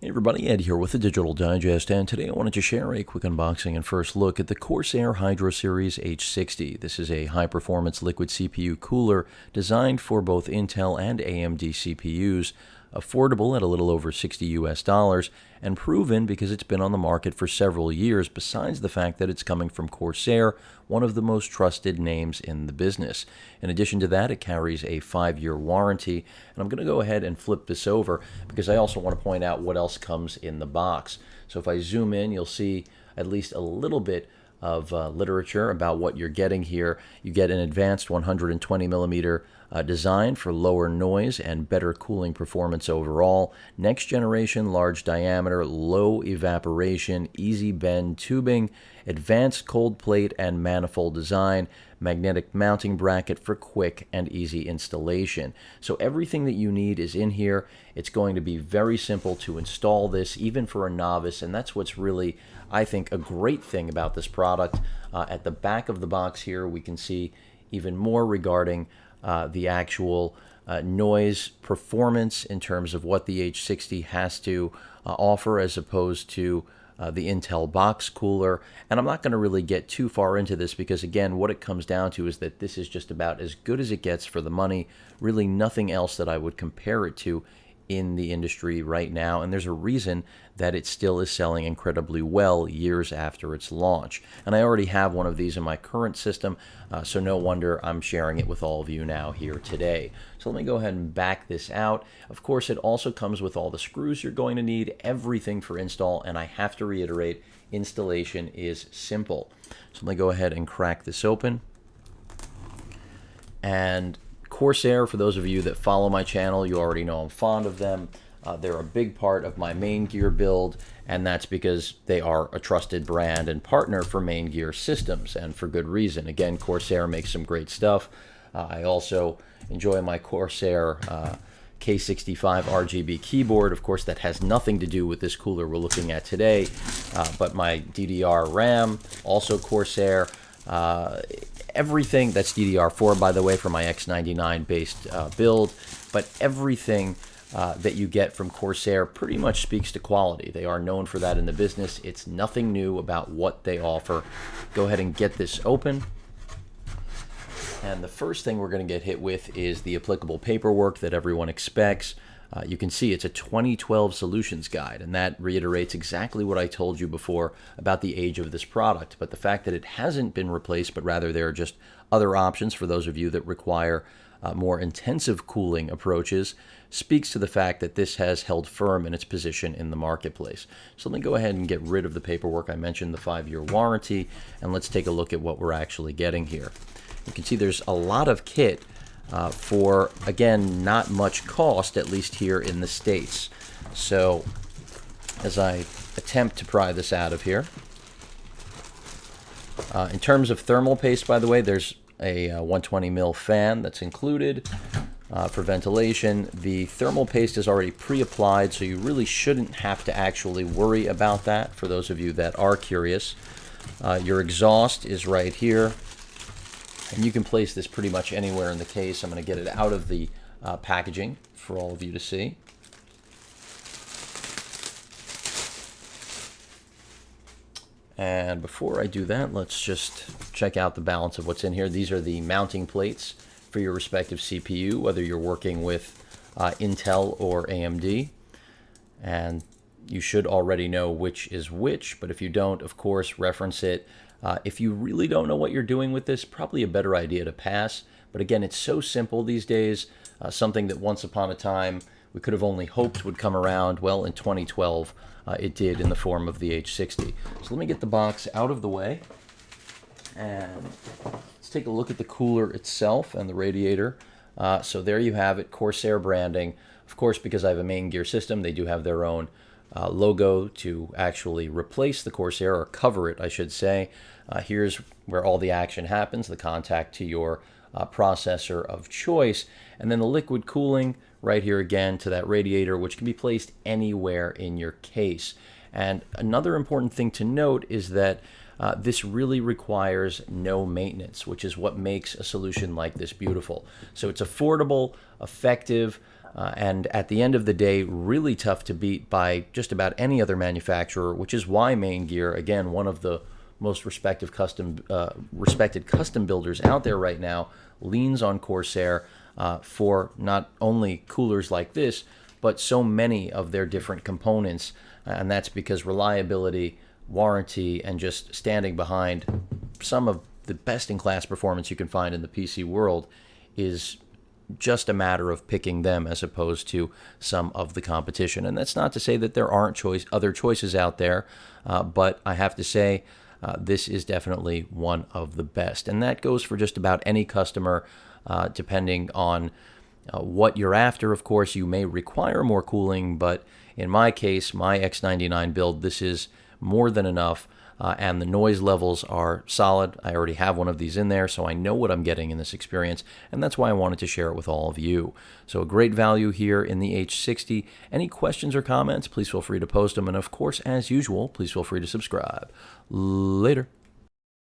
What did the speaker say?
Hey everybody, Ed here with the Digital Digest, and today I wanted to share a quick unboxing and first look at the Corsair Hydro Series H60. This is a high-performance liquid CPU cooler designed for both Intel and AMD CPUs, affordable at a little over $60 and proven because it's been on the market for several years, besides the fact that it's coming from Corsair, one of the most trusted names in the business. In addition to that, it carries a 5-year warranty, and I'm going to go ahead and flip this over because I also want to point out what else comes in the box. So if I zoom in, you'll see at least a little bit of literature about what you're getting here. You get an advanced 120 millimeter design for lower noise and better cooling performance overall. Next generation large diameter, low evaporation, easy bend tubing, advanced cold plate and manifold design, magnetic mounting bracket for quick and easy installation. So everything that you need is in here. It's going to be very simple to install this, even for a novice, and that's what's really, I think, a great thing about this product. At the back of the box here, we can see even more regarding the actual noise performance in terms of what the H60 has to offer as opposed to the Intel box cooler. And I'm not going to really get too far into this because, again, what it comes down to is that this is just about as good as it gets for the money. Really nothing else that I would compare it to in the industry right now, and there's a reason that it still is selling incredibly well years after its launch. And I already have one of these in my current system, so no wonder I'm sharing it with all of you now here today. So let me go ahead and back this out. Of course, it also comes with all the screws you're going to need, everything for install, and I have to reiterate, installation is simple. So let me go ahead and crack this open. And Corsair, for those of you that follow my channel, you already know I'm fond of them. They're a big part of my main gear build, and that's because they are a trusted brand and partner for main gear systems, and for good reason. Again, Corsair makes some great stuff. I also enjoy my Corsair K65 RGB keyboard. Of course, that has nothing to do with this cooler we're looking at today, but my DDR RAM, also Corsair. Everything, that's DDR4 by the way for my X99 based build, but everything that you get from Corsair pretty much speaks to quality. They are known for that in the business. It's nothing new about what they offer. Go ahead and get this open. And the first thing we're going to get hit with is the applicable paperwork that everyone expects. You can see it's a 2012 solutions guide, and that reiterates exactly what I told you before about the age of this product. But the fact that it hasn't been replaced, but rather there are just other options for those of you that require more intensive cooling approaches, speaks to the fact that this has held firm in its position in the marketplace. So let me go ahead and get rid of the paperwork. I mentioned the 5-year warranty, and let's take a look at what we're actually getting here. You can see there's a lot of kit for, again, not much cost, at least here in the States. So as I attempt to pry this out of here, in terms of thermal paste, by the way, there's a 120 mil fan that's included for ventilation. The thermal paste is already pre-applied, so you really shouldn't have to actually worry about that for those of you that are curious. Your exhaust is right here. And you can place this pretty much anywhere in the case. I'm going to get it out of the packaging for all of you to see. And before I do that, let's just check out the balance of what's in here. These are the mounting plates for your respective CPU, whether you're working with Intel or AMD. And you should already know which is which, but if you don't, of course, reference it. If you really don't know what you're doing with this, probably a better idea to pass. But again, it's so simple these days, something that once upon a time we could have only hoped would come around. Well, in 2012, it did in the form of the H60. So let me get the box out of the way, and let's take a look at the cooler itself and the radiator. So there you have it, Corsair branding. Of course, because I have a main gear system, they do have their own logo to actually replace the Corsair, or cover it, I should say. Here's where all the action happens, the contact to your processor of choice, and then the liquid cooling right here again to that radiator, which can be placed anywhere in your case. And another important thing to note is that this really requires no maintenance, which is what makes a solution like this beautiful. So it's affordable, effective, And at the end of the day, really tough to beat by just about any other manufacturer, which is why Main Gear, again, one of the most respected custom builders out there right now, leans on Corsair for not only coolers like this, but so many of their different components. And that's because reliability, warranty, and just standing behind some of the best-in-class performance you can find in the PC world is just a matter of picking them as opposed to some of the competition. And that's not to say that there aren't other choices out there, but I have to say this is definitely one of the best. And that goes for just about any customer, depending on what you're after. Of course, you may require more cooling, but in my case, my X99 build, this is more than enough. And the noise levels are solid. I already have one of these in there, so I know what I'm getting in this experience, and that's why I wanted to share it with all of you. So a great value here in the H60. Any questions or comments, please feel free to post them, and of course, as usual, please feel free to subscribe. Later.